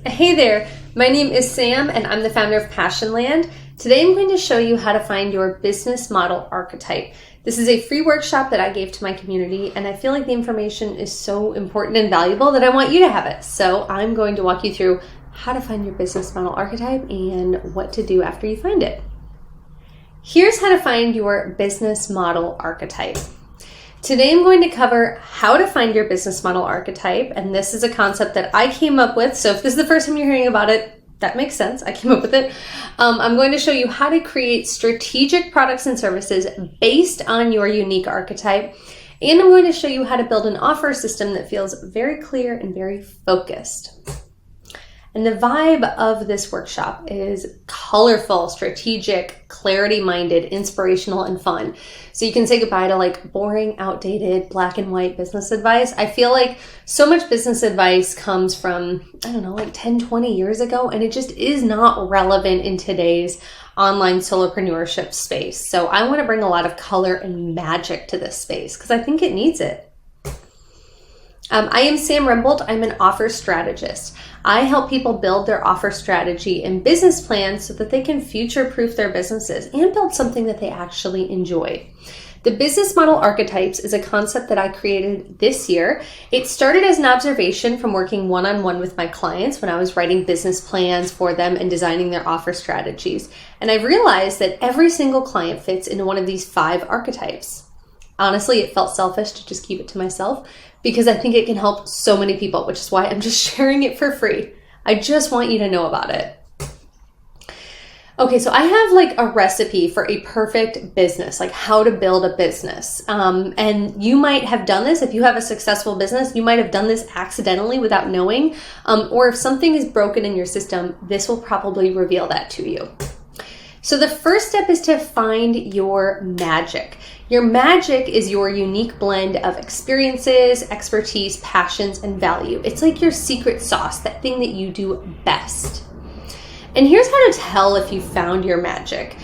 Hey there, my name is Sam and I'm the founder of Passionland. Today I'm going to show you how to find your business model archetype. This is a free workshop that I gave to my community and I feel like the information is so important and valuable that I want you to have it. So I'm going to walk you through how to find your business model archetype and what to do after you find it. Here's how to find your business model archetype. Today I'm going to cover how to find your business model archetype, and this is a concept that I came up with, so if this is the first time you're hearing about it, that makes sense. I came up with it. I'm going to show you how to create strategic products and services based on your unique archetype, and I'm going to show you how to build an offer system that feels very clear and very focused. And the vibe of this workshop is colorful, strategic, clarity-minded, inspirational, and fun. So you can say goodbye to like boring, outdated, black and white business advice. I feel like so much business advice comes from, I don't know, like 10, 20 years ago, and it just is not relevant in today's online solopreneurship space. So I want to bring a lot of color and magic to this space because I think it needs it. I am Sam Rembold. I'm an offer strategist. I help people build their offer strategy and business plans so that they can future-proof their businesses and build something that they actually enjoy. The business model archetypes is a concept that I created this year. It started as an observation from working one-on-one with my clients when I was writing business plans for them and designing their offer strategies. And I've realized that every single client fits into one of these 5 archetypes. Honestly, it felt selfish to just keep it to myself because I think it can help so many people, which is why I'm just sharing it for free. I just want you to know about it. Okay, so I have like a recipe for a perfect business, like how to build a business. And you might have done this. If you have a successful business, you might have done this accidentally without knowing. Or if something is broken in your system, this will probably reveal that to you. So the first step is to find your magic. Your magic is your unique blend of experiences, expertise, passions, and value. It's like your secret sauce, that thing that you do best. And here's how to tell if you found your magic.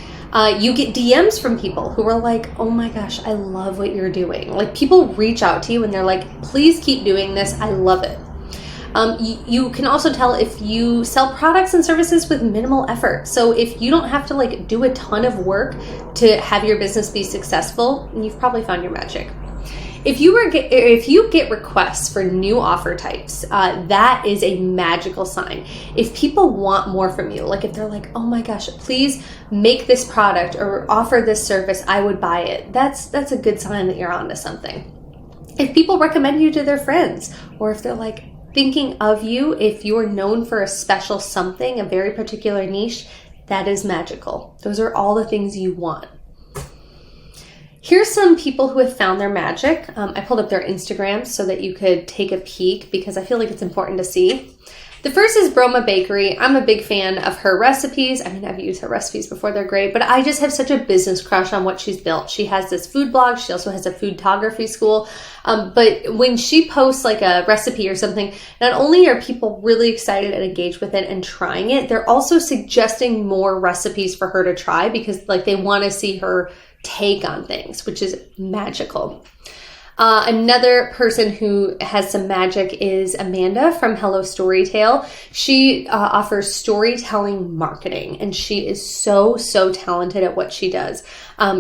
You get DMs from people who are like, oh my gosh, I love what you're doing. Like people reach out to you and they're like, please keep doing this. I love it. You can also tell if you sell products and services with minimal effort. So if you don't have to like do a ton of work to have your business be successful, you've probably found your magic. If you get requests for new offer types, that is a magical sign. If people want more from you, like if they're like, oh my gosh, please make this product or offer this service, I would buy it. That's a good sign that you're onto something. If people recommend you to their friends, or if they're like, thinking of you, if you're known for a special something, a very particular niche, that is magical. Those are all the things you want. Here's some people who have found their magic. I pulled up their Instagrams so that you could take a peek because I feel like it's important to see. The first is Broma Bakery. I'm a big fan of her recipes. I mean, I've used her recipes before, they're great, but I just have such a business crush on what she's built. She has this food blog. She also has a foodtography school. But when she posts like a recipe or something, not only are people really excited and engaged with it and trying it, they're also suggesting more recipes for her to try because like they want to see her take on things, which is magical. Another person who has some magic is Amanda from Hello Storytale. She offers storytelling marketing, and she is so talented at what she does.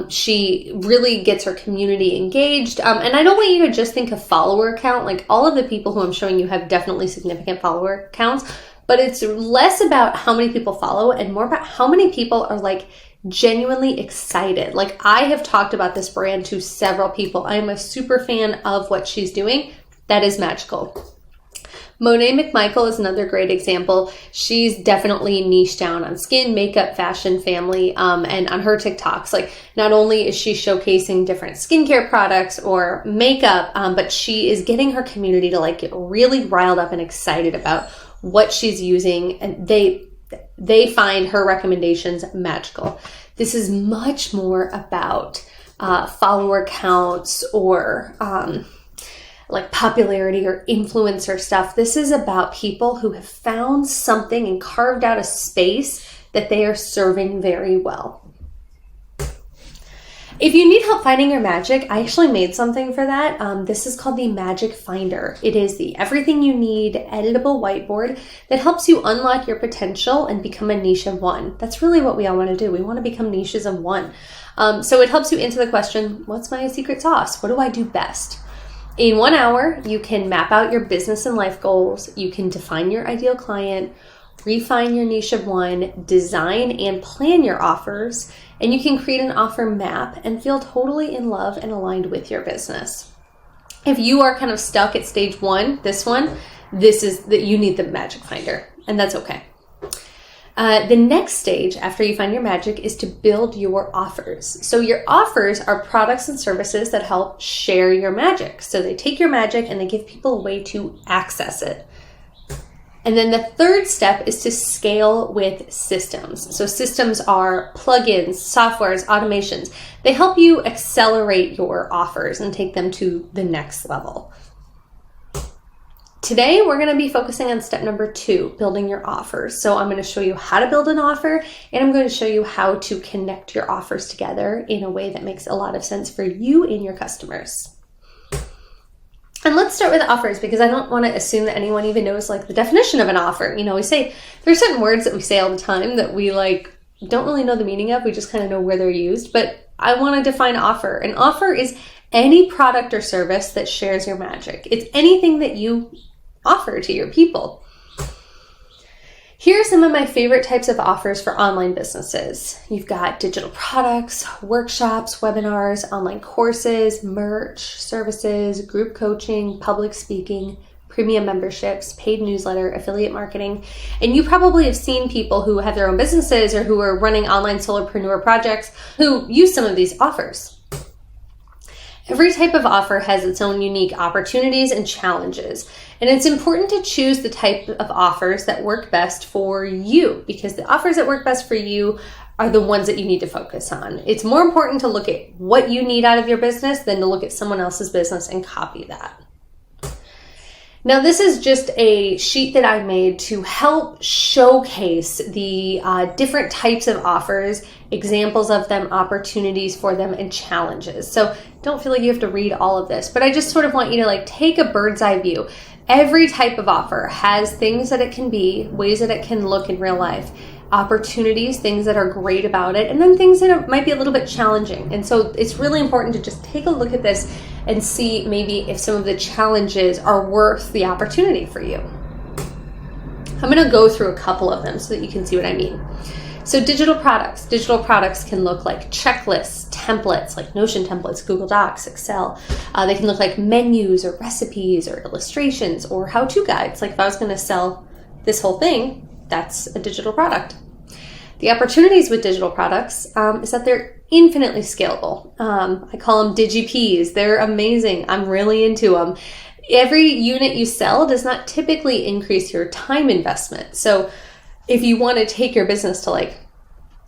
She really gets her community engaged. And I don't want you to just think of follower count. Like all of the people who I'm showing you have definitely significant follower counts, but it's less about how many people follow and more about how many people are like genuinely excited. Like I have talked about this brand to several people. I am a super fan of what she's doing. That is magical. Monet McMichael is another great example. She's definitely niche down on skin, makeup, fashion, family, and on her TikToks. Like not only is she showcasing different skincare products or makeup, but she is getting her community to like get really riled up and excited about what she's using, and they find her recommendations magical. This is much more about follower counts or like popularity or influencer stuff. This is about people who have found something and carved out a space that they are serving very well. If you need help finding your magic, I actually made something for that. This is called the Magic Finder. It is the everything you need editable whiteboard that helps you unlock your potential and become a niche of one. That's really what we all want to do. We want to become niches of one. So it helps you answer the question, what's my secret sauce? What do I do best? In 1 hour, you can map out your business and life goals. You can define your ideal client, refine your niche of one, design and plan your offers, and you can create an offer map and feel totally in love and aligned with your business. If you are kind of stuck at stage one, this is that you need the Magic Finder, and that's okay. The next stage after you find your magic is to build your offers. So your offers are products and services that help share your magic. So they take your magic and they give people a way to access it. And then the third step is to scale with systems. So systems are plugins, softwares, automations. They help you accelerate your offers and take them to the next level. Today, we're going to be focusing on step number 2, building your offers. So I'm going to show you how to build an offer, and I'm going to show you how to connect your offers together in a way that makes a lot of sense for you and your customers. And let's start with offers, because I don't want to assume that anyone even knows like the definition of an offer. You know, we say there are certain words that we say all the time that we like don't really know the meaning of. We just kind of know where they're used. But I want to define offer. An offer is any product or service that shares your magic. It's anything that you offer to your people. Here are some of my favorite types of offers for online businesses. You've got digital products, workshops, webinars, online courses, merch, services, group coaching, public speaking, premium memberships, paid newsletter, affiliate marketing. And you probably have seen people who have their own businesses or who are running online solopreneur projects who use some of these offers. Every type of offer has its own unique opportunities and challenges, and it's important to choose the type of offers that work best for you, because the offers that work best for you are the ones that you need to focus on. It's more important to look at what you need out of your business than to look at someone else's business and copy that. Now, this is just a sheet that I made to help showcase the different types of offers, examples of them, opportunities for them, and challenges. So don't feel like you have to read all of this, but I just sort of want you to like take a bird's eye view. Every type of offer has things that it can be, ways that it can look in real life, opportunities, things that are great about it, and then things that might be a little bit challenging. And so it's really important to just take a look at this and see maybe if some of the challenges are worth the opportunity for you. I'm going to go through a couple of them so that you can see what I mean. So digital products. Digital products can look like checklists, templates, like Notion templates, Google Docs, Excel. They can look like menus or recipes or illustrations or how-to guides. Like if I was going to sell this whole thing, that's a digital product. The opportunities with digital products is that they're infinitely scalable. I call them DigiPs. They're amazing. I'm really into them. Every unit you sell does not typically increase your time investment. So if you want to take your business to like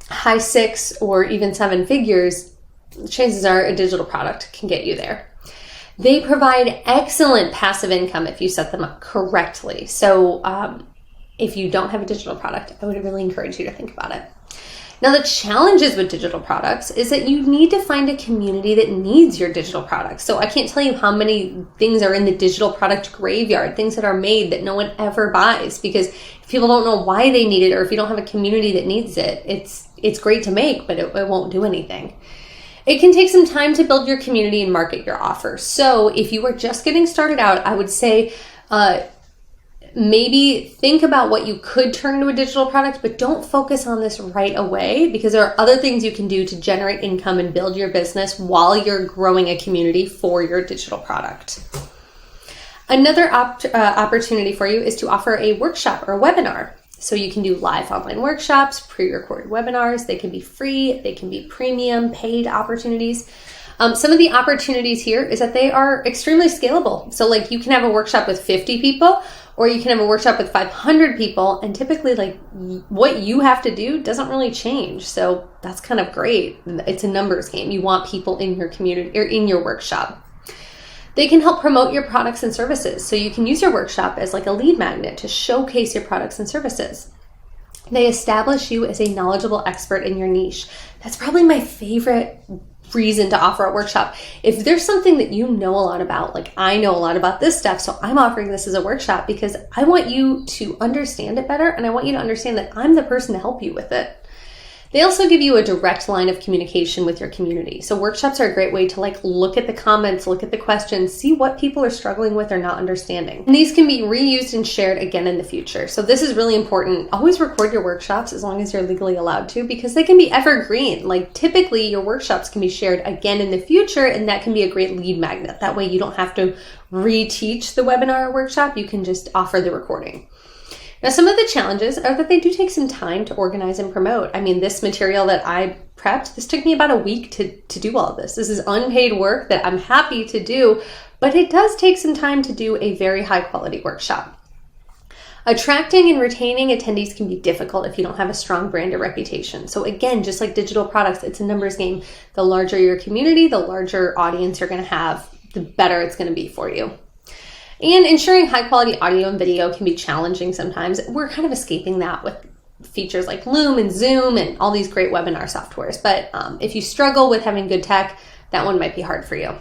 high 6 or even 7 figures, chances are a digital product can get you there. They provide excellent passive income if you set them up correctly. So if you don't have a digital product, I would really encourage you to think about it. Now, the challenges with digital products is that you need to find a community that needs your digital products. So I can't tell you how many things are in the digital product graveyard, things that are made that no one ever buys, because if people don't know why they need it, or if you don't have a community that needs it, it's great to make, but it won't do anything. It can take some time to build your community and market your offer. So if you are just getting started out, I would say maybe think about what you could turn into a digital product, but don't focus on this right away, because there are other things you can do to generate income and build your business while you're growing a community for your digital product. Another opportunity for you is to offer a workshop or a webinar. So you can do live online workshops, pre-recorded webinars. They can be free, they can be premium, paid opportunities. Some of the opportunities here is that they are extremely scalable. So like you can have a workshop with 50 people, or you can have a workshop with 500 people, and typically like what you have to do doesn't really change. So that's kind of great. It's a numbers game. You want people in your community or in your workshop. They can help promote your products and services. So you can use your workshop as like a lead magnet to showcase your products and services. They establish you as a knowledgeable expert in your niche. That's probably my favorite reason to offer a workshop. If there's something that you know a lot about, like I know a lot about this stuff, so I'm offering this as a workshop because I want you to understand it better, and I want you to understand that I'm the person to help you with it. They also give you a direct line of communication with your community. So workshops are a great way to look at the comments, look at the questions, see what people are struggling with or not understanding. And these can be reused and shared again in the future. So this is really important. Always record your workshops as long as you're legally allowed to, because they can be evergreen. Typically your workshops can be shared again in the future, and that can be a great lead magnet. That way you don't have to reteach the webinar or workshop. You can just offer the recording. Now, some of the challenges are that they do take some time to organize and promote. I mean, this material that I prepped, this took me about a week to do all of this. This is unpaid work that I'm happy to do, but it does take some time to do a very high quality workshop. Attracting and retaining attendees can be difficult if you don't have a strong brand or reputation. So again, just like digital products, it's a numbers game. The larger your community, the larger audience you're going to have, the better it's going to be for you. And ensuring high quality audio and video can be challenging sometimes. We're kind of escaping that with features like Loom and Zoom and all these great webinar softwares. But if you struggle with having good tech, that one might be hard for you.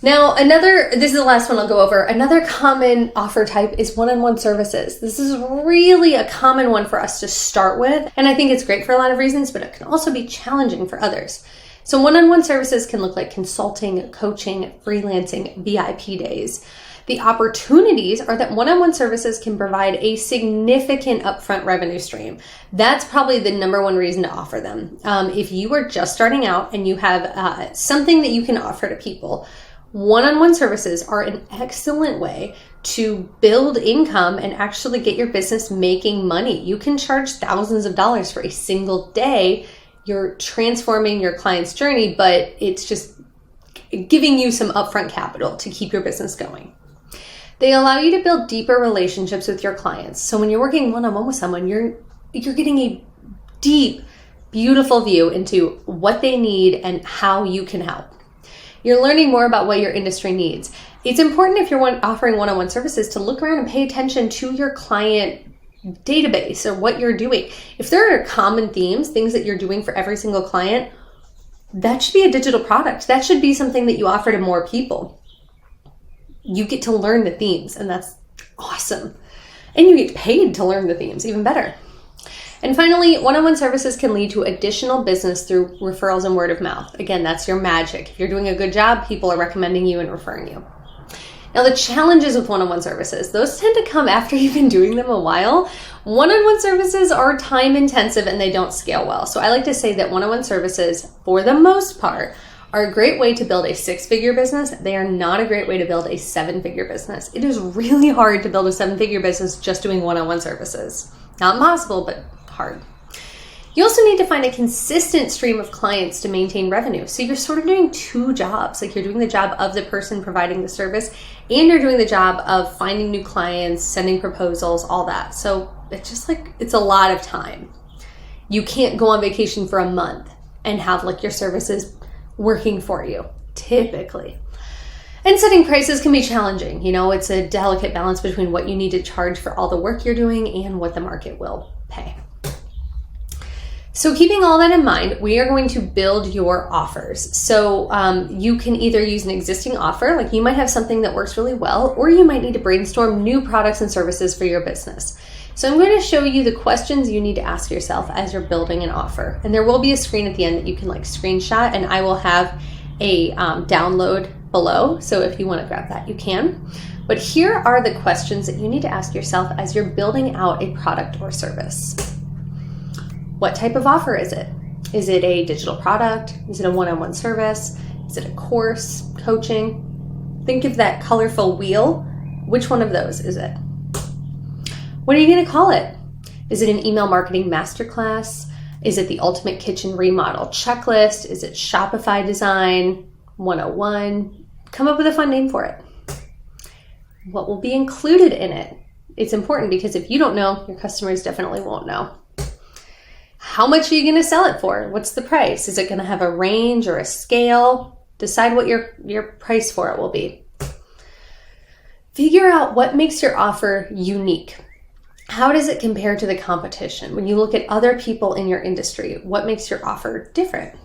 Now, this is the last one I'll go over. Another common offer type is one-on-one services. This is really a common one for us to start with. And I think it's great for a lot of reasons, but it can also be challenging for others. So one-on-one services can look like consulting, coaching, freelancing, VIP days. The opportunities are that one-on-one services can provide a significant upfront revenue stream. That's probably the number one reason to offer them. If you are just starting out and you have something that you can offer to people, one-on-one services are an excellent way to build income and actually get your business making money. You can charge thousands of dollars for a single day. You're transforming your client's journey, but it's just giving you some upfront capital to keep your business going. They allow you to build deeper relationships with your clients. So when you're working one-on-one with someone, you're getting a deep, beautiful view into what they need and how you can help. You're learning more about what your industry needs. It's important if you're offering one-on-one services to look around and pay attention to your client database or what you're doing. If there are common themes, things that you're doing for every single client, that should be a digital product. That should be something that you offer to more people. You get to learn the themes, and that's awesome. And you get paid to learn the themes, even better. And finally, one-on-one services can lead to additional business through referrals and word of mouth. Again, that's your magic. If you're doing a good job, people are recommending you and referring you. Now, the challenges with one-on-one services, those tend to come after you've been doing them a while. One-on-one services are time intensive and they don't scale well. So I like to say that one-on-one services, for the most part, are a great way to build a six-figure business. They are not a great way to build a seven-figure business. It is really hard to build a seven-figure business just doing one-on-one services. Not impossible, but hard. You also need to find a consistent stream of clients to maintain revenue. So you're sort of doing two jobs. You're doing the job of the person providing the service, and you're doing the job of finding new clients, sending proposals, all that. So it's just it's a lot of time. You can't go on vacation for a month and have your services working for you, typically. And setting prices can be challenging. It's a delicate balance between what you need to charge for all the work you're doing and what the market will pay. So keeping all that in mind, we are going to build your offers. So you can either use an existing offer, you might have something that works really well, or you might need to brainstorm new products and services for your business. So I'm going to show you the questions you need to ask yourself as you're building an offer. And there will be a screen at the end that you can screenshot, and I will have a download below. So if you want to grab that, you can. But here are the questions that you need to ask yourself as you're building out a product or service. What type of offer is it? Is it a digital product? Is it a one-on-one service? Is it a course, coaching? Think of that colorful wheel. Which one of those is it? What are you going to call it? Is it an email marketing masterclass? Is it the ultimate kitchen remodel checklist? Is it Shopify design 101? Come up with a fun name for it. What will be included in it? It's important because if you don't know, your customers definitely won't know. How much are you going to sell it for? What's the price? Is it going to have a range or a scale? Decide what your price for it will be. Figure out what makes your offer unique. How does it compare to the competition? When you look at other people in your industry, what makes your offer different?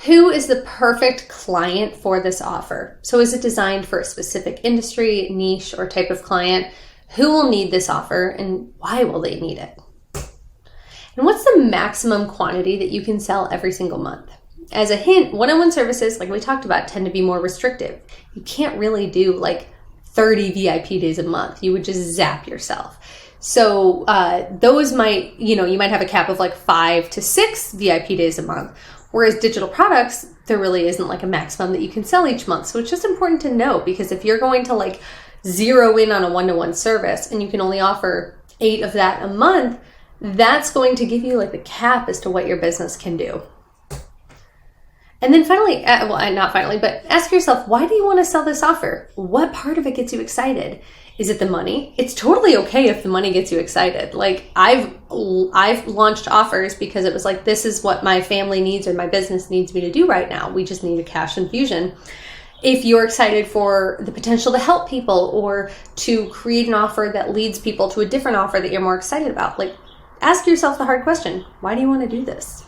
Who is the perfect client for this offer? So is it designed for a specific industry, niche, or type of client? Who will need this offer and why will they need it? And what's the maximum quantity that you can sell every single month? As a hint, one-on-one services, like we talked about, tend to be more restrictive. You can't really do like 30 VIP days a month. You would just zap yourself. So those might, you might have a cap of like 5 to 6 VIP days a month. Whereas digital products, there really isn't like a maximum that you can sell each month. So it's just important to know, because if you're going to like zero in on a one-to-one service and you can only offer 8 of that a month, that's going to give you like the cap as to what your business can do. And then finally, not finally, but ask yourself, why do you want to sell this offer? What part of it gets you excited? Is it the money? It's totally okay if the money gets you excited. Like I've launched offers because it was like, this is what my family needs or my business needs me to do right now. We just need a cash infusion. If you're excited for the potential to help people or to create an offer that leads people to a different offer that you're more excited about, like ask yourself the hard question, why do you want to do this?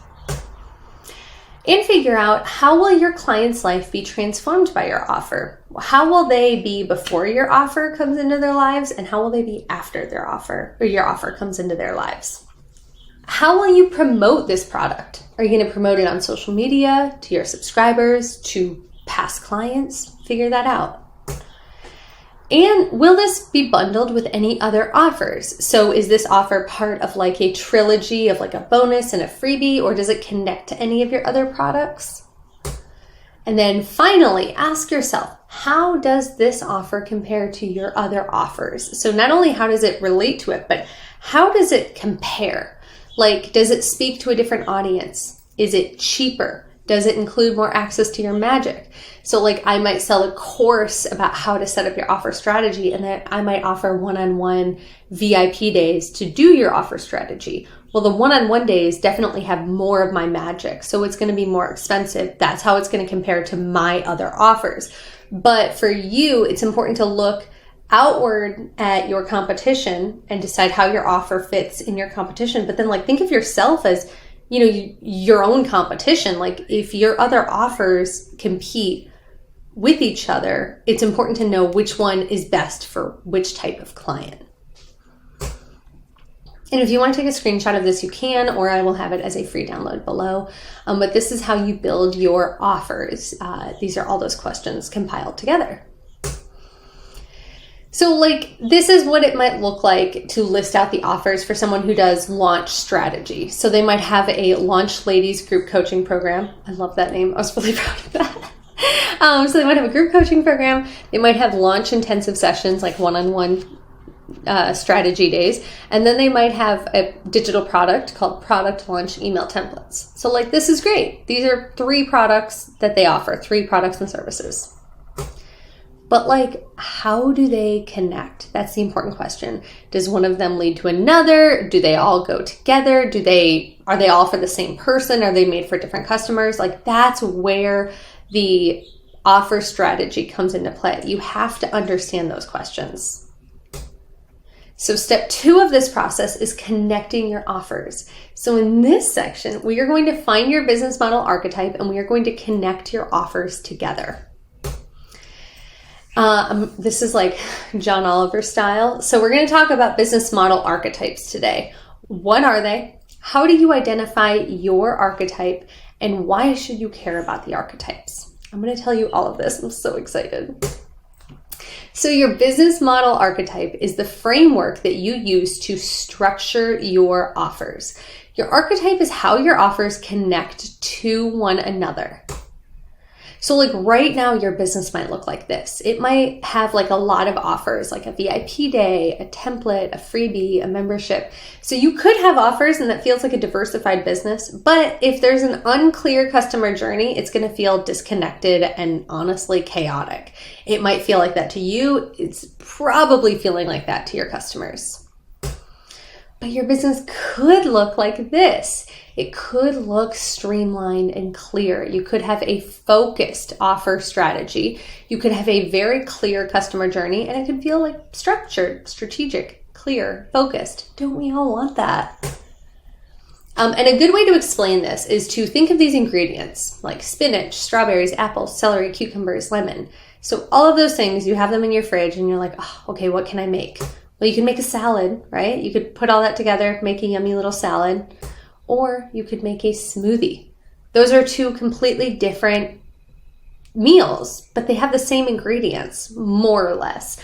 And figure out, how will your client's life be transformed by your offer? How will they be before your offer comes into their lives, and how will they be after their offer or your offer comes into their lives? How will you promote this product? Are you going to promote it on social media, to your subscribers, to past clients? Figure that out. And will this be bundled with any other offers? So is this offer part of like a trilogy of like a bonus and a freebie, or does it connect to any of your other products? And then finally, ask yourself, how does this offer compare to your other offers? So not only how does it relate to it, but how does it compare? Like, does it speak to a different audience? Is it cheaper? Does it include more access to your magic? So like I might sell a course about how to set up your offer strategy, and then I might offer one-on-one VIP days to do your offer strategy. Well, the one-on-one days definitely have more of my magic, so it's going to be more expensive. That's how it's going to compare to my other offers. But for you, it's important to look outward at your competition and decide how your offer fits in your competition. But then like think of yourself as your own competition. Like if your other offers compete with each other, it's important to know which one is best for which type of client. And if you want to take a screenshot of this, you can, or I will have it as a free download below. But this is how you build your offers. These are all those questions compiled together. So like, this is what it might look like to list out the offers for someone who does launch strategy. So they might have a launch ladies group coaching program. I love that name. I was really proud of that. So they might have a group coaching program. They might have launch intensive sessions, like one-on-one strategy days. And then they might have a digital product called product launch email templates. So like, this is great. These are 3 products that they offer, 3 products and services. But like, how do they connect? That's the important question. Does one of them lead to another? Do they all go together? Are they all for the same person? Are they made for different customers? Like, that's where the offer strategy comes into play. You have to understand those questions. So step 2 of this process is connecting your offers. So in this section, we are going to find your business model archetype, and we are going to connect your offers together. This is like John Oliver style. So we're going to talk about business model archetypes today. What are they? How do you identify your archetype? And why should you care about the archetypes? I'm going to tell you all of this. I'm so excited. So your business model archetype is the framework that you use to structure your offers. Your archetype is how your offers connect to one another. So like right now, your business might look like this. It might have like a lot of offers, like a VIP day, a template, a freebie, a membership. So you could have offers and that feels like a diversified business. But if there's an unclear customer journey, it's going to feel disconnected and honestly chaotic. It might feel like that to you. It's probably feeling like that to your customers. But your business could look like this. It could look streamlined and clear. You could have a focused offer strategy. You could have a very clear customer journey, and it could feel like structured, strategic, clear, focused. Don't we all want that? And a good way to explain this is to think of these ingredients like spinach, strawberries, apples, celery, cucumbers, lemon. So all of those things, you have them in your fridge and you're like, oh, okay, what can I make? Well, you can make a salad, right? You could put all that together, make a yummy little salad, or you could make a smoothie. Those are two completely different meals, but they have the same ingredients, more or less.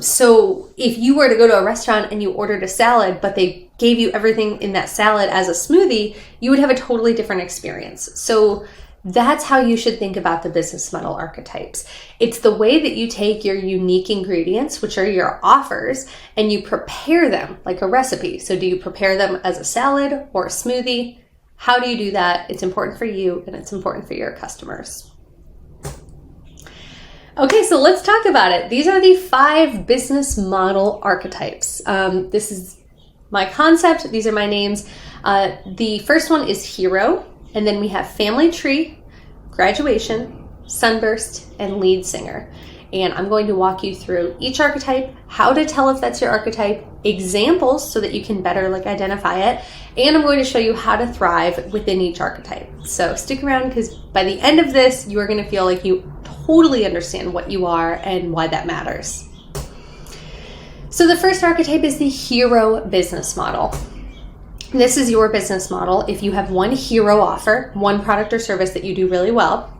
So if you were to go to a restaurant and you ordered a salad, but they gave you everything in that salad as a smoothie, you would have a totally different experience. So that's how you should think about the business model archetypes. It's the way that you take your unique ingredients, which are your offers, and you prepare them like a recipe. So do you prepare them as a salad or a smoothie? How do you do that? It's important for you and it's important for your customers. Okay, so let's talk about it. These are the 5 business model archetypes. This is my concept. These are my names. The first one is hero, and then we have family tree, graduation, sunburst, and lead singer. And I'm going to walk you through each archetype, how to tell if that's your archetype, examples so that you can better identify it, and I'm going to show you how to thrive within each archetype. So stick around, because by the end of this, you are going to feel like you totally understand what you are and why that matters. So the first archetype is the hero business model. This is your business model if you have one hero offer, one product or service that you do really well.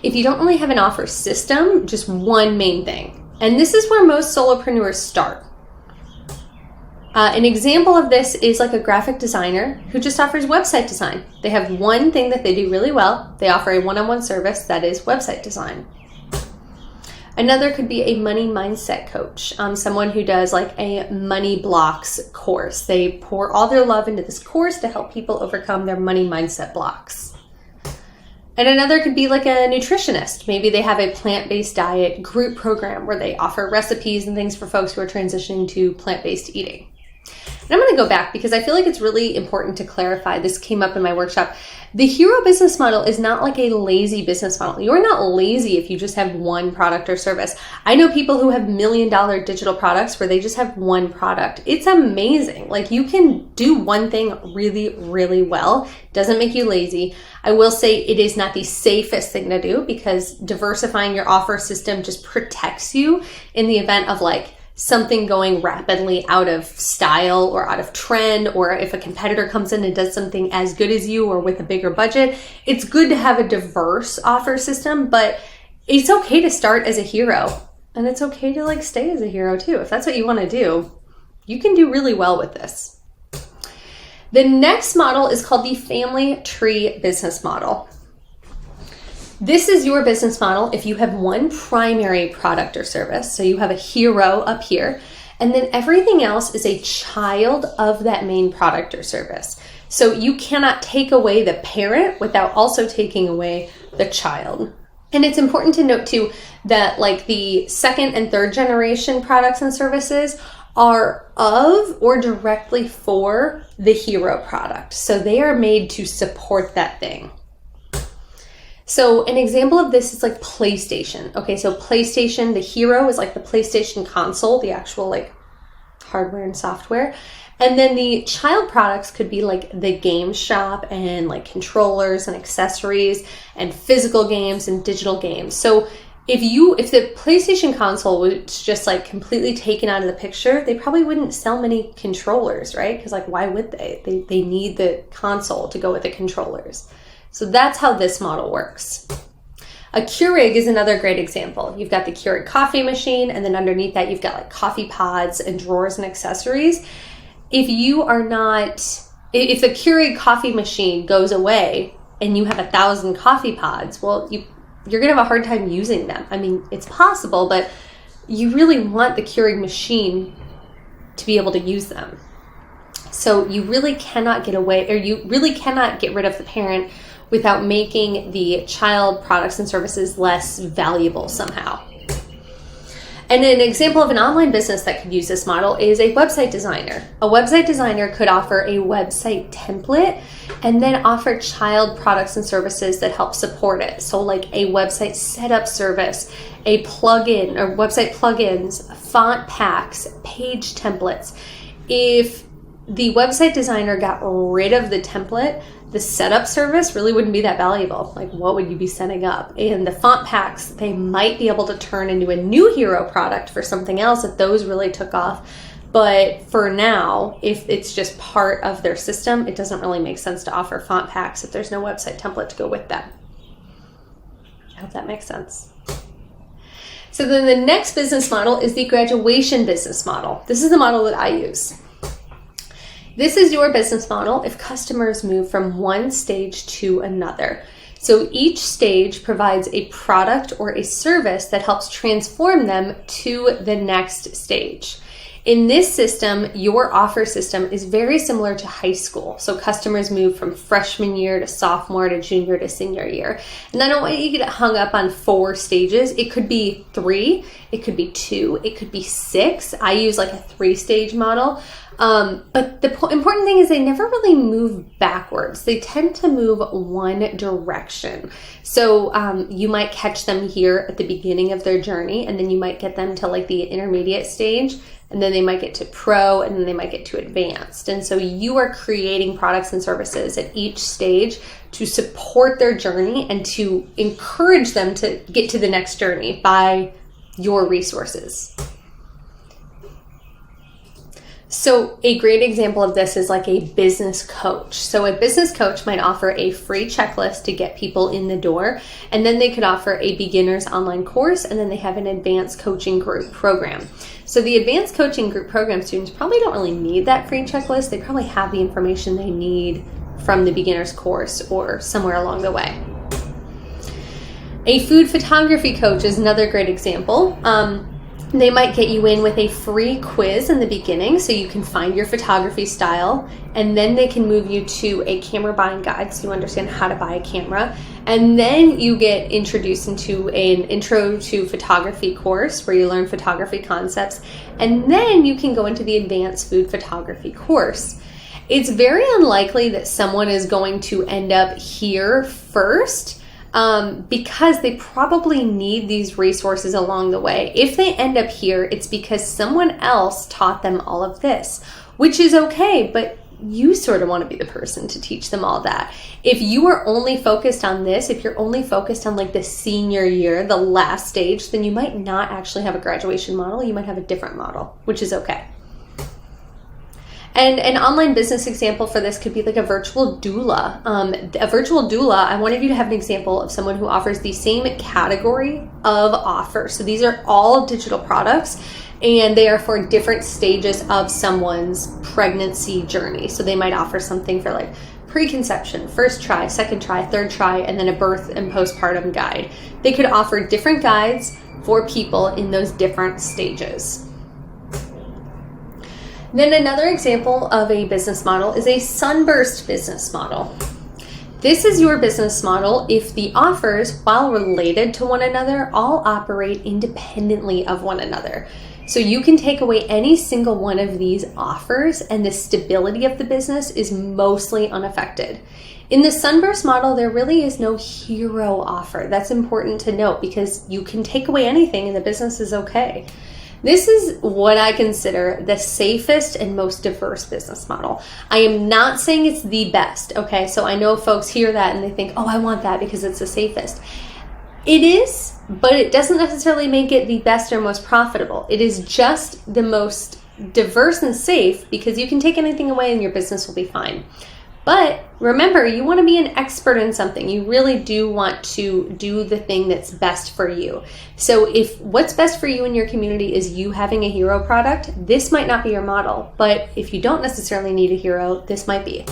If you don't really have an offer system, just one main thing. And this is where most solopreneurs start. An example of this is like a graphic designer who just offers website design. They have one thing that they do really well. They offer a one-on-one service that is website design. Another could be a money mindset coach, someone who does like a money blocks course. They pour all their love into this course to help people overcome their money mindset blocks. And another could be like a nutritionist. Maybe they have a plant-based diet group program where they offer recipes and things for folks who are transitioning to plant-based eating. And I'm going to go back because I feel like it's really important to clarify. This came up in my workshop. The hero business model is not like a lazy business model. You're not lazy if you just have one product or service. I know people who have $1 million digital products where they just have one product. It's amazing. Like, you can do one thing really, really well. Doesn't make you lazy. I will say it is not the safest thing to do because diversifying your offer system just protects you in the event of something going rapidly out of style or out of trend, or if a competitor comes in and does something as good as you or with a bigger budget. It's good to have a diverse offer system, but it's okay to start as a hero, and it's okay to stay as a hero too. If that's what you want to do, you can do really well with this. The next model is called the family tree business model. This is your business model if you have one primary product or service. So you have a hero up here, and then everything else is a child of that main product or service. So you cannot take away the parent without also taking away the child. And it's important to note too that the second and third generation products and services are of or directly for the hero product. So they are made to support that thing. So an example of this is PlayStation. Okay, so PlayStation, the hero is the PlayStation console, the actual hardware and software. And then the child products could be the game shop and controllers and accessories and physical games and digital games. So if the PlayStation console was just completely taken out of the picture, they probably wouldn't sell many controllers, right? Because why would they? They need the console to go with the controllers. So that's how this model works. A Keurig is another great example. You've got the Keurig coffee machine, and then underneath that you've got coffee pods and drawers and accessories. If the Keurig coffee machine goes away and you have 1,000 coffee pods, well, you're gonna have a hard time using them. I mean, it's possible, but you really want the Keurig machine to be able to use them. So you really cannot get away, or you really cannot get rid of the parent without making the child products and services less valuable somehow. And an example of an online business that could use this model is a website designer. A website designer could offer a website template and then offer child products and services that help support it. So a website setup service, a plugin or website plugins, font packs, page templates. If the website designer got rid of the template, the setup service really wouldn't be that valuable. Like, what would you be setting up? And the font packs, they might be able to turn into a new hero product for something else if those really took off. But for now, if it's just part of their system, it doesn't really make sense to offer font packs if there's no website template to go with them. I hope that makes sense. So then the next business model is the graduation business model. This is the model that I use. This is your business model if customers move from one stage to another. So each stage provides a product or a service that helps transform them to the next stage. In this system, your offer system is very similar to high school. So customers move from freshman year to sophomore to junior to senior year. And I don't want you to get hung up on 4 stages. It could be 3, it could be 2, it could be 6. I use like a 3-stage model. But the important thing is they never really move backwards. They tend to move one direction. So you might catch them here at the beginning of their journey, and then you might get them to like the intermediate stage, and then they might get to pro, and then they might get to advanced. And so you are creating products and services at each stage to support their journey and to encourage them to get to the next journey by your resources. So a great example of this is like a business coach. So a business coach might offer a free checklist to get people in the door, and then they could offer a beginner's online course, and then they have an advanced coaching group program. So the advanced coaching group program students probably don't really need that free checklist. They probably have the information they need from the beginner's course or somewhere along the way. A food photography coach is another great example. They might get you in with a free quiz in the beginning so you can find your photography style, and then they can move you to a camera buying guide so you understand how to buy a camera, and then you get introduced into an intro to photography course where you learn photography concepts, and then you can go into the advanced food photography course. It's very unlikely that someone is going to end up here first, because they probably need these resources along the way. If they end up here, it's because someone else taught them all of this, which is okay, but you sort of want to be the person to teach them all that. If you are only focused on this, if you're only focused on like the senior year, the last stage, then you might not actually have a graduation model. You might have a different model, which is okay. And an online business example for this could be like a virtual doula. A virtual doula, I wanted you to have an example of someone who offers the same category of offer. So these are all digital products, and they are for different stages of someone's pregnancy journey. So they might offer something for like preconception, first try, second try, third try, and then a birth and postpartum guide. They could offer different guides for people in those different stages. Then another example of a business model is a sunburst business model. This is your business model if the offers, while related to one another, all operate independently of one another. So you can take away any single one of these offers and the stability of the business is mostly unaffected. In the sunburst model, there really is no hero offer. That's important to note because you can take away anything and the business is okay. This is what I consider the safest and most diverse business model. I am not saying it's the best, okay? So I know folks hear that and they think, oh, I want that because it's the safest. It is, but it doesn't necessarily make it the best or most profitable. It is just the most diverse and safe because you can take anything away and your business will be fine. But remember, you want to be an expert in something. You really do want to do the thing that's best for you. So if what's best for you in your community is you having a hero product, this might not be your model. But if you don't necessarily need a hero, this might be.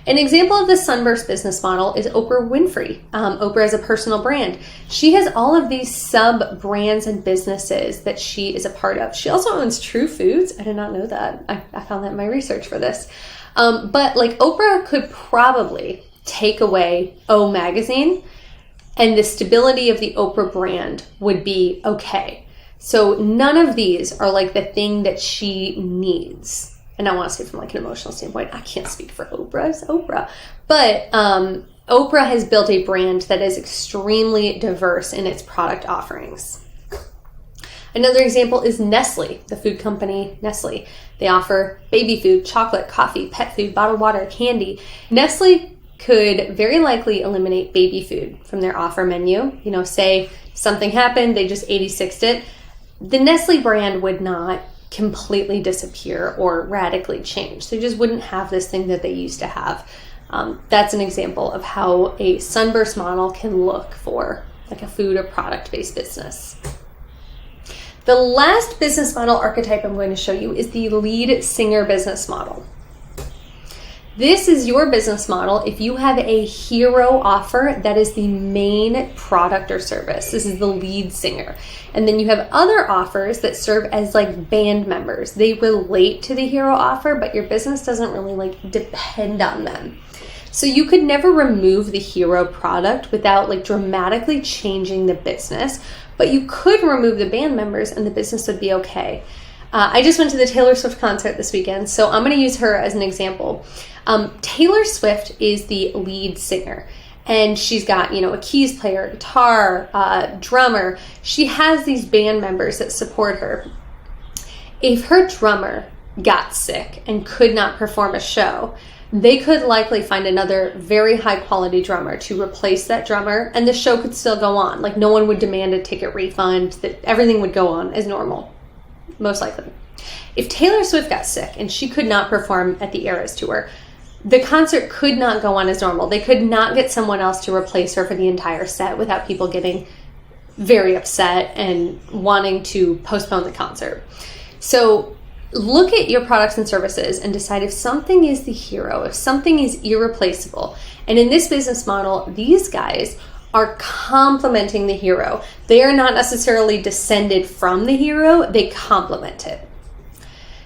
An example of the sunburst business model is Oprah Winfrey. Oprah is a personal brand. She has all of these sub-brands and businesses that she is a part of. She also owns True Foods. I did not know that. I found that in my research for this. But like Oprah could probably take away O Magazine and the stability of the Oprah brand would be okay. So none of these are like the thing that she needs. And I want to say from like an emotional standpoint, I can't speak for Oprah, it's Oprah. But Oprah has built a brand that is extremely diverse in its product offerings. Another example is Nestle, the food company Nestle. They offer baby food, chocolate, coffee, pet food, bottled water, candy. Nestle could very likely eliminate baby food from their offer menu. You know, say something happened, they just 86'd it. The Nestle brand would not completely disappear or radically change. They just wouldn't have this thing that they used to have. That's an example of how a sunburst model can look for like a food or product-based business. The last business model archetype I'm going to show you is the lead singer business model. This is your business model if you have a hero offer that is the main product or service. This is the lead singer. And then you have other offers that serve as like band members. They relate to the hero offer, but your business doesn't really like depend on them. So you could never remove the hero product without like dramatically changing the business, but you could remove the band members and the business would be okay. I just went to the Taylor Swift concert this weekend, so I'm going to use her as an example. Taylor Swift is the lead singer, and she's got, a keys player, guitar, drummer. She has these band members that support her. If her drummer got sick and could not perform a show, they could likely find another very high quality drummer to replace that drummer, and the show could still go on. Like, no one would demand a ticket refund, that everything would go on as normal, most likely. If Taylor Swift got sick and she could not perform at the Eras Tour, the concert could not go on as normal. They could not get someone else to replace her for the entire set without people getting very upset and wanting to postpone the concert. So look at your products and services and decide if something is the hero, if something is irreplaceable. And in this business model, these guys are complementing the hero. They are not necessarily descended from the hero, they complement it.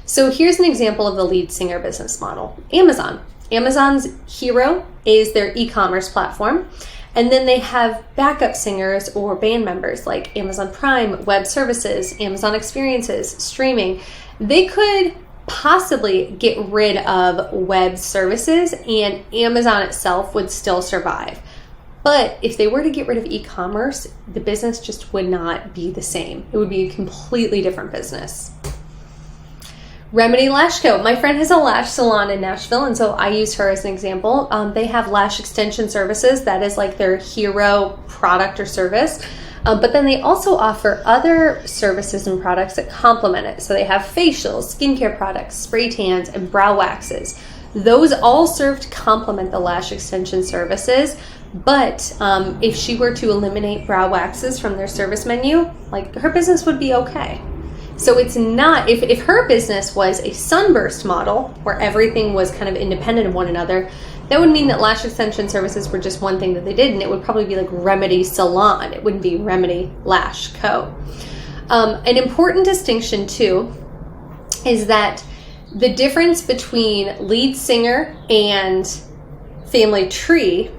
So here's an example of the lead singer business model. Amazon. Amazon's hero is their e-commerce platform, and then they have backup singers or band members like Amazon Prime, web services, Amazon Experiences, streaming. They could possibly get rid of web services and Amazon itself would still survive. But if they were to get rid of e-commerce, the business just would not be the same. It would be a completely different business. Remedy Lash Co. My friend has a lash salon in Nashville, and so I use her as an example. They have lash extension services. That is like their hero product or service. But then they also offer other services and products that complement it. So they have facials, skincare products, spray tans, and brow waxes. Those all serve to complement the lash extension services. But if she were to eliminate brow waxes from their service menu, like, her business would be okay. So it's not, if her business was a sunburst model where everything was kind of independent of one another, that would mean that lash extension services were just one thing that they did, and it would probably be like Remedy Salon. It wouldn't be Remedy Lash Co. An important distinction too is that the difference between lead singer and family tree,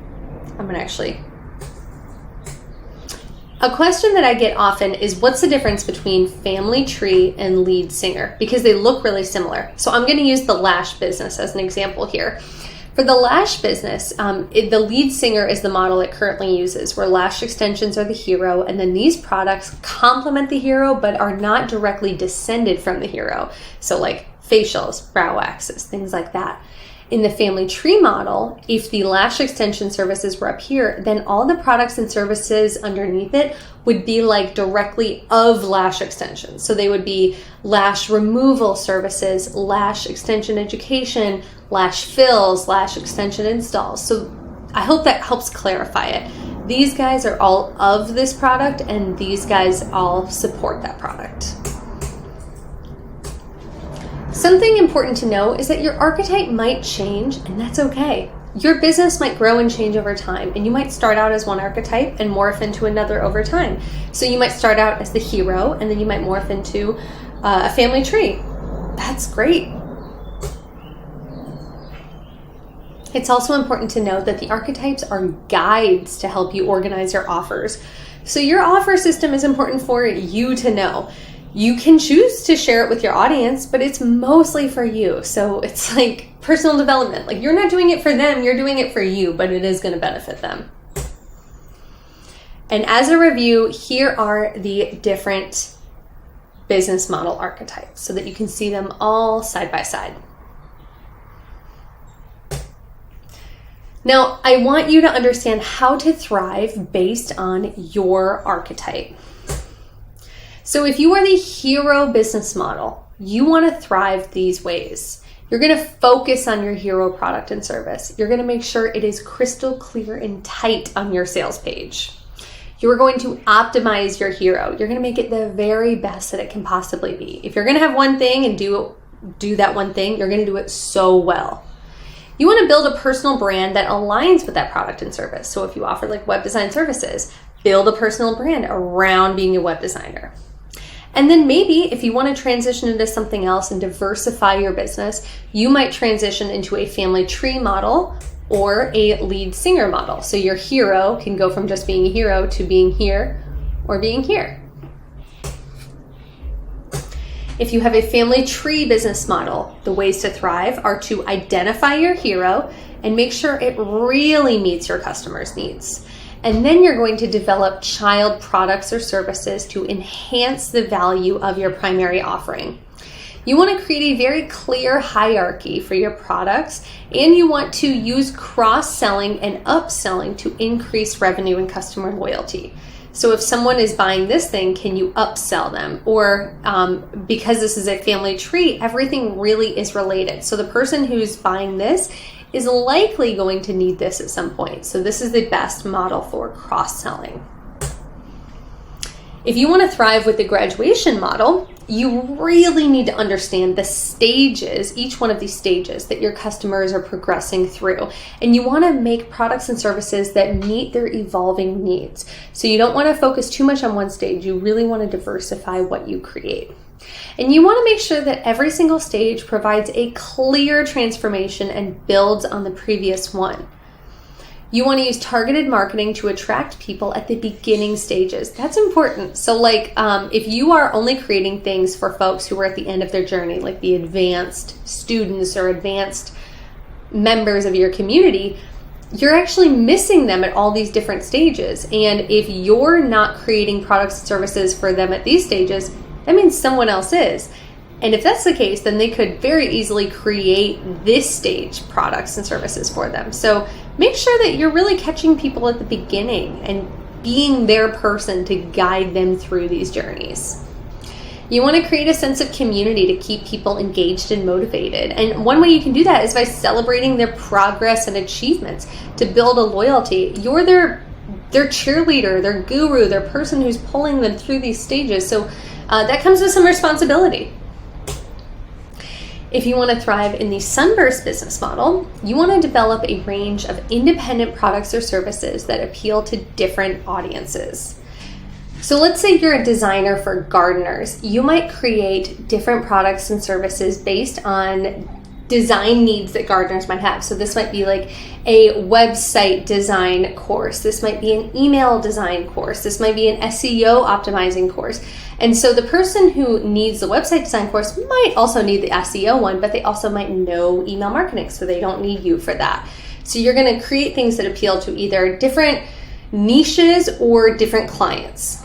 a question that I get often is, what's the difference between family tree and lead singer? Because they look really similar. So I'm going to use the lash business as an example here. For the lash business, the lead singer is the model it currently uses, where lash extensions are the hero, and then these products complement the hero but are not directly descended from the hero. So like facials, brow waxes, things like that. In the family tree model, if the lash extension services were up here, then all the products and services underneath it would be like directly of lash extensions. So they would be lash removal services, lash extension education, lash fills, lash extension installs. So I hope that helps clarify it. These guys are all of this product, and these guys all support that product. Something important to know is that your archetype might change, and that's okay. Your business might grow and change over time, and you might start out as one archetype and morph into another over time. So you might start out as the hero, and then you might morph into a family tree. That's great. It's also important to know that the archetypes are guides to help you organize your offers. So your offer system is important for you to know. You can choose to share it with your audience, but it's mostly for you. So it's like personal development. Like, you're not doing it for them, you're doing it for you, but it is going to benefit them. And as a review, here are the different business model archetypes so that you can see them all side by side. Now, I want you to understand how to thrive based on your archetype. So if you are the hero business model, you want to thrive these ways. You're going to focus on your hero product and service. You're going to make sure it is crystal clear and tight on your sales page. You're going to optimize your hero. You're going to make it the very best that it can possibly be. If you're going to have one thing and do that one thing, you're going to do it so well. You want to build a personal brand that aligns with that product and service. So if you offer like web design services, build a personal brand around being a web designer. And then maybe if you want to transition into something else and diversify your business, you might transition into a family tree model or a lead singer model. So your hero can go from just being a hero to being here or being here. If you have a family tree business model, the ways to thrive are to identify your hero and make sure it really meets your customers' needs. And then you're going to develop child products or services to enhance the value of your primary offering. You want to create a very clear hierarchy for your products, and you want to use cross-selling and upselling to increase revenue and customer loyalty. So if someone is buying this thing, can you upsell them? Or because this is a family tree, everything really is related. So the person who's buying this is likely going to need this at some point. So this is the best model for cross-selling. If you want to thrive with the graduation model, you really need to understand the stages, each one of these stages that your customers are progressing through. And you want to make products and services that meet their evolving needs. So you don't want to focus too much on one stage. You really want to diversify what you create. And you want to make sure that every single stage provides a clear transformation and builds on the previous one. You want to use targeted marketing to attract people at the beginning stages. That's important. So if you are only creating things for folks who are at the end of their journey, like the advanced students or advanced members of your community, you're actually missing them at all these different stages. And if you're not creating products and services for them at these stages, that means someone else is. And if that's the case, then they could very easily create this stage products and services for them. So make sure that you're really catching people at the beginning and being their person to guide them through these journeys. You want to create a sense of community to keep people engaged and motivated. And one way you can do that is by celebrating their progress and achievements to build a loyalty. You're their cheerleader, their guru, their person who's pulling them through these stages. So that comes with some responsibility. If you want to thrive in the sunburst business model, you want to develop a range of independent products or services that appeal to different audiences. So let's say you're a designer for gardeners. You might create different products and services based on design needs that gardeners might have. So this might be like a website design course. This might be an email design course. This might be an SEO optimizing course. And so the person who needs the website design course might also need the SEO one, but they also might know email marketing, so they don't need you for that. So you're going to create things that appeal to either different niches or different clients.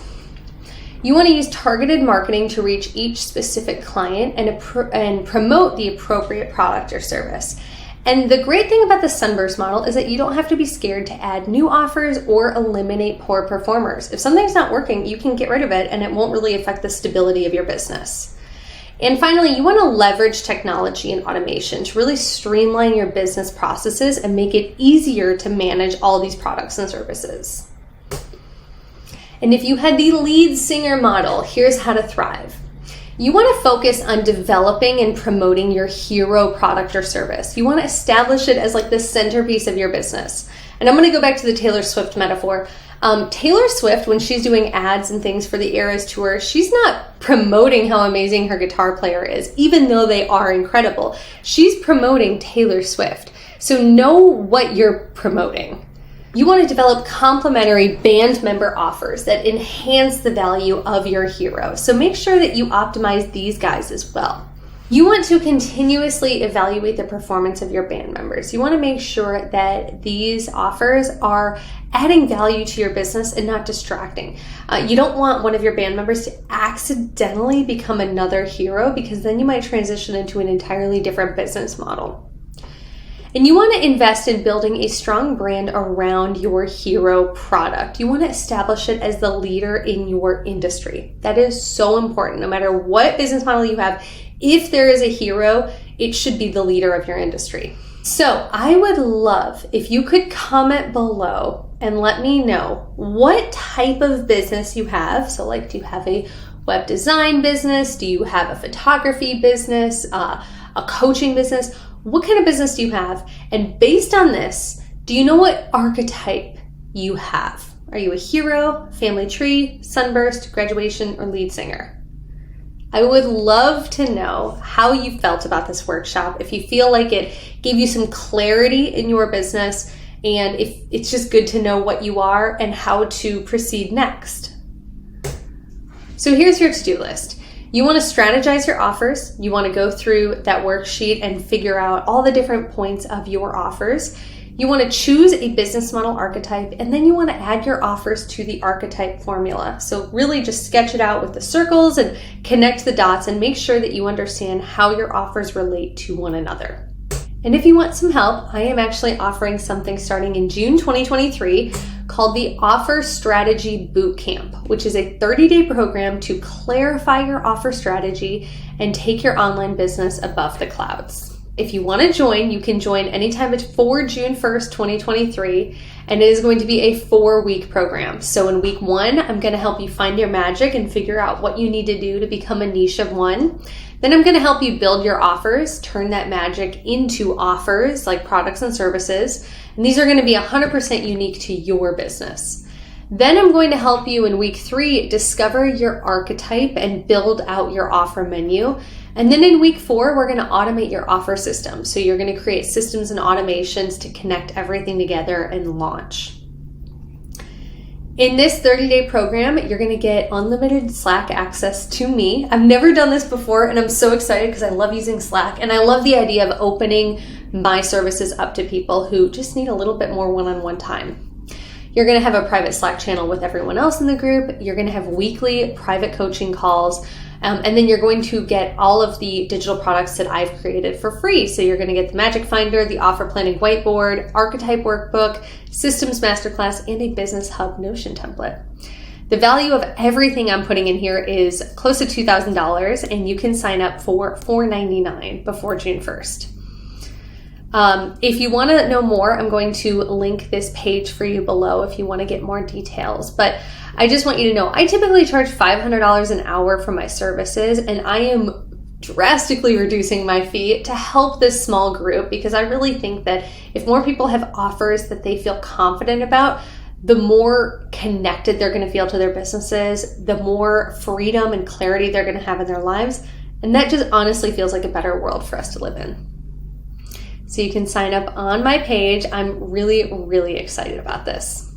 You want to use targeted marketing to reach each specific client and promote the appropriate product or service. And the great thing about the sunburst model is that you don't have to be scared to add new offers or eliminate poor performers. If something's not working, you can get rid of it and it won't really affect the stability of your business. And finally, you want to leverage technology and automation to really streamline your business processes and make it easier to manage all these products and services. And if you had the lead singer model, here's how to thrive. You want to focus on developing and promoting your hero product or service. You want to establish it as like the centerpiece of your business. And I'm going to go back to the Taylor Swift metaphor. Taylor Swift, when she's doing ads and things for the Eras Tour, she's not promoting how amazing her guitar player is, even though they are incredible. She's promoting Taylor Swift. So know what you're promoting. You want to develop complimentary band member offers that enhance the value of your hero. So make sure that you optimize these guys as well. You want to continuously evaluate the performance of your band members. You want to make sure that these offers are adding value to your business and not distracting. You don't want one of your band members to accidentally become another hero, because then you might transition into an entirely different business model. And you want to invest in building a strong brand around your hero product. You want to establish it as the leader in your industry. That is so important. No matter what business model you have, if there is a hero, it should be the leader of your industry. So I would love if you could comment below and let me know what type of business you have. So like, do you have a web design business? Do you have a photography business, a coaching business? What kind of business do you have? And based on this, do you know what archetype you have? Are you a hero, family tree, sunburst, graduation, or lead singer? I would love to know how you felt about this workshop. If you feel like it gave you some clarity in your business, and if it's just good to know what you are and how to proceed next. So here's your to-do list. You want to strategize your offers. You want to go through that worksheet and figure out all the different points of your offers. You want to choose a business model archetype, and then you want to add your offers to the archetype formula. So really just sketch it out with the circles and connect the dots and make sure that you understand how your offers relate to one another. And if you want some help, I am actually offering something starting in June 2023 called the Offer Strategy Bootcamp, which is a 30-day program to clarify your offer strategy and take your online business above the clouds. If you want to join, you can join anytime before June 1st, 2023, and it is going to be a 4-week program. So in week 1, I'm going to help you find your magic and figure out what you need to do to become a niche of one. Then I'm going to help you build your offers, turn that magic into offers like products and services. And these are going to be 100% unique to your business. Then I'm going to help you in week 3 discover your archetype and build out your offer menu. And then in week 4, we're going to automate your offer system. So you're going to create systems and automations to connect everything together and launch. In this 30-day program, you're going to get unlimited Slack access to me. I've never done this before, and I'm so excited because I love using Slack, and I love the idea of opening my services up to people who just need a little bit more one-on-one time. You're going to have a private Slack channel with everyone else in the group. You're going to have weekly private coaching calls. And then you're going to get all of the digital products that I've created for free. So you're going to get the Magic Finder, the Offer Planning Whiteboard, Archetype Workbook, Systems Masterclass, and a Business Hub Notion template. The value of everything I'm putting in here is close to $2,000, and you can sign up for $499 before June 1st. If you want to know more, I'm going to link this page for you below if you want to get more details. But I just want you to know, I typically charge $500 an hour for my services, and I am drastically reducing my fee to help this small group, because I really think that if more people have offers that they feel confident about, the more connected they're going to feel to their businesses, the more freedom and clarity they're going to have in their lives. And that just honestly feels like a better world for us to live in. So you can sign up on my page. I'm really, really excited about this.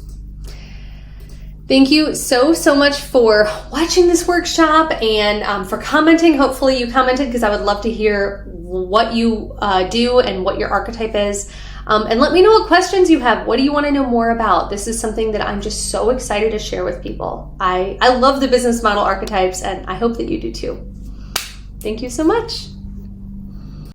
Thank you so much for watching this workshop and for commenting. Hopefully you commented, because I would love to hear what you do and what your archetype is. And let me know what questions you have. What do you want to know more about? This is something that I'm just so excited to share with people. I love the business model archetypes, and I hope that you do too. Thank you so much.